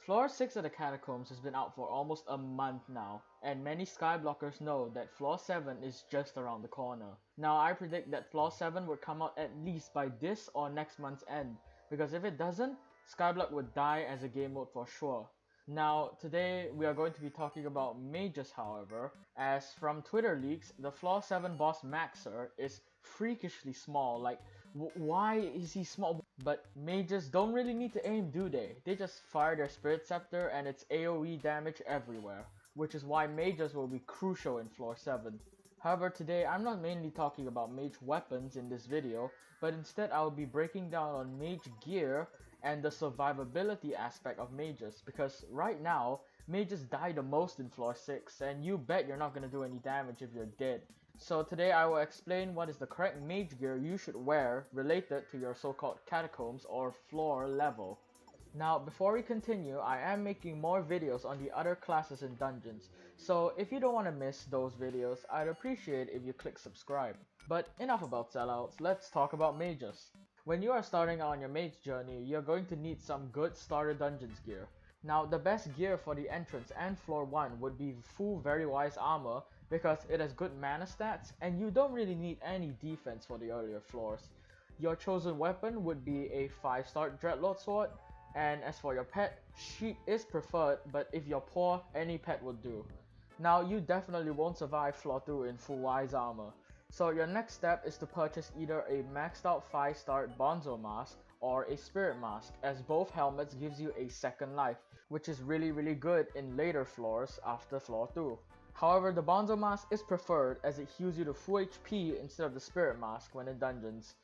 Floor 6 of the Catacombs has been out for almost a month now, and many Skyblockers know that Floor 7 is just around the corner. Now I predict that Floor 7 would come out at least by this or next month's end, because if it doesn't, Skyblock would die as a game mode for sure. Now today we are going to be talking about mages, however, as from Twitter leaks, the Floor 7 boss Maxer is freakishly small. Like, why is he small? But mages don't really need to aim, do they? They just fire their Spirit Scepter and it's AoE damage everywhere, which is why mages will be crucial in Floor 7. However, today I'm not mainly talking about mage weapons in this video, but instead I will be breaking down on mage gear and the survivability aspect of mages, because right now, mages die the most in Floor 6, and you bet you're not gonna do any damage if you're dead. So today I will explain what is the correct mage gear you should wear related to your so-called catacombs or floor level. Now, before we continue, I am making more videos on the other classes and dungeons, so if you don't want to miss those videos, I'd appreciate if you click subscribe. But enough about sellouts, let's talk about mages. When you are starting out on your mage journey, you're going to need some good starter dungeons gear. Now, the best gear for the entrance and floor 1 would be full Very Wise armor because it has good mana stats and you don't really need any defense for the earlier floors. Your chosen weapon would be a 5-star Dreadlord sword, and as for your pet, sheep is preferred, but if you're poor, any pet would do. Now, you definitely won't survive floor 2 in full Wise armor. So your next step is to purchase either a maxed out 5-star Bonzo mask or a Spirit mask, as both helmets gives you a second life, which is really good in later floors after floor 2. However, the Bonzo mask is preferred as it heals you to full HP instead of the Spirit mask when in dungeons.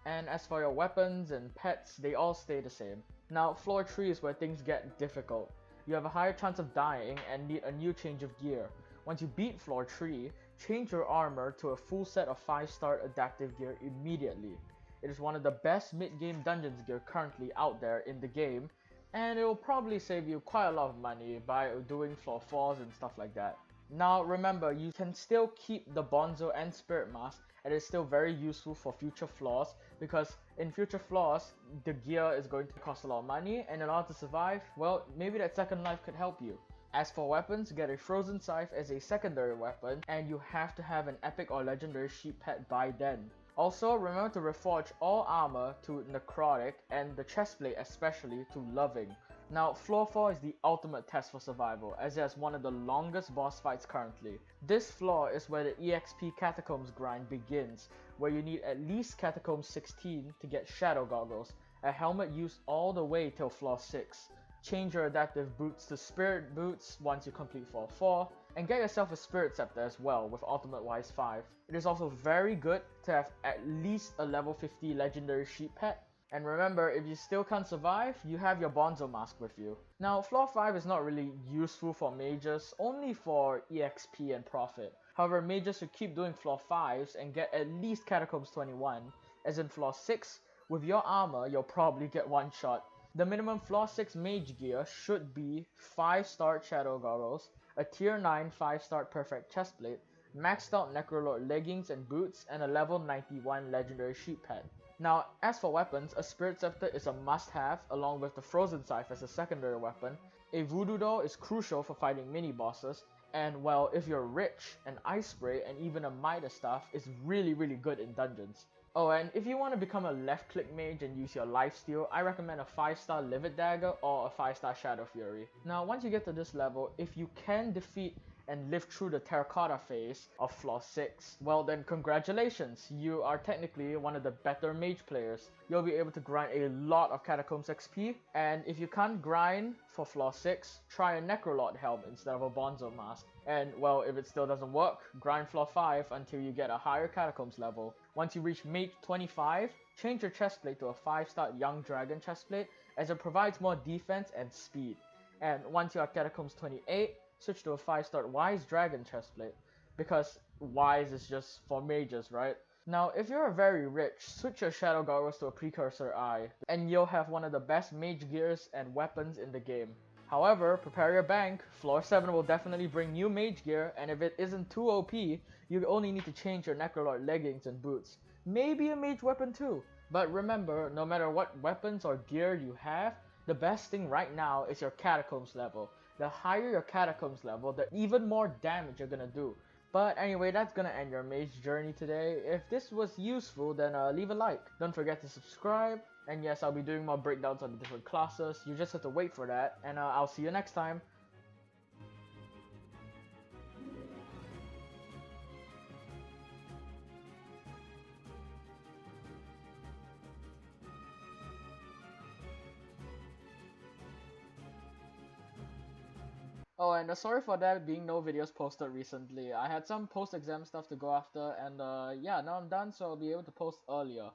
And as for your weapons and pets, they all stay the same. Now, floor 3 is where things get difficult. You have a higher chance of dying and need a new change of gear. Once you beat floor 3, change your armor to a full set of 5-star adaptive gear immediately. It is one of the best mid-game dungeons gear currently out there in the game, and it will probably save you quite a lot of money by doing floor 4s and stuff like that. Now remember, you can still keep the Bonzo and Spirit mask, and it's still very useful for future floors, because in future floors, the gear is going to cost a lot of money, and in order to survive, well, maybe that second life could help you. As for weapons, get a Frozen Scythe as a secondary weapon, and you have to have an epic or legendary sheep pet by then. Also, remember to reforge all armor to Necrotic and the chestplate especially to Loving. Now, floor 4 is the ultimate test for survival, as it has one of the longest boss fights currently. This floor is where the EXP Catacombs grind begins, where you need at least Catacombs 16 to get Shadow Goggles, a helmet used all the way till floor 6. Change your adaptive boots to Spirit boots once you complete floor 4, and get yourself a Spirit Scepter as well with Ultimate Wise 5. It is also very good to have at least a level 50 legendary sheep pet. And remember, if you still can't survive, you have your Bonzo mask with you. Now, floor 5 is not really useful for mages, only for EXP and profit. However, mages should keep doing floor 5s and get at least Catacombs 21, as in floor 6, with your armor, you'll probably get one shot. The minimum floor 6 mage gear should be 5-star Shadow Goggles, a tier 9 5-star perfect chestplate, maxed out Necrolord leggings and boots, and a level 91 legendary sheep pet. Now, as for weapons, a Spirit Scepter is a must-have along with the Frozen Scythe as a secondary weapon. A Voodoo Doll is crucial for fighting mini-bosses, and well, if you're rich, an Ice Spray and even a Midas Staff is really good in dungeons. Oh, and if you want to become a left-click mage and use your lifesteal, I recommend a 5-star Livid Dagger or a 5-star Shadow Fury. Now, once you get to this level, if you can defeat and live through the Terracotta phase of floor 6, well then congratulations, you are technically one of the better mage players. You'll be able to grind a lot of Catacombs XP, and if you can't grind for floor 6, try a Necrolord helm instead of a Bonzo mask. And well, if it still doesn't work, grind floor 5 until you get a higher Catacombs level. Once you reach mage 25, change your chestplate to a 5-star Young Dragon chestplate, as it provides more defense and speed. And once you are Catacombs 28, switch to a 5-star Wise Dragon chestplate, because Wise is just for mages, right? Now, if you're very rich, switch your Shadow Goggles to a Precursor Eye, and you'll have one of the best mage gears and weapons in the game. However, prepare your bank, floor 7 will definitely bring new mage gear, and if it isn't too OP, you only need to change your Necrolord leggings and boots. Maybe a mage weapon too. But remember, no matter what weapons or gear you have, The best thing right now is your catacombs level. The higher your catacombs level, the even more damage you're gonna do. But anyway, that's gonna end your mage journey today. If this was useful, then leave a like. Don't forget to subscribe. And yes, I'll be doing more breakdowns on the different classes. You just have to wait for that. And I'll see you next time. Oh, and sorry for that being no videos posted recently. I had some post-exam stuff to go after, and yeah, now I'm done, so I'll be able to post earlier.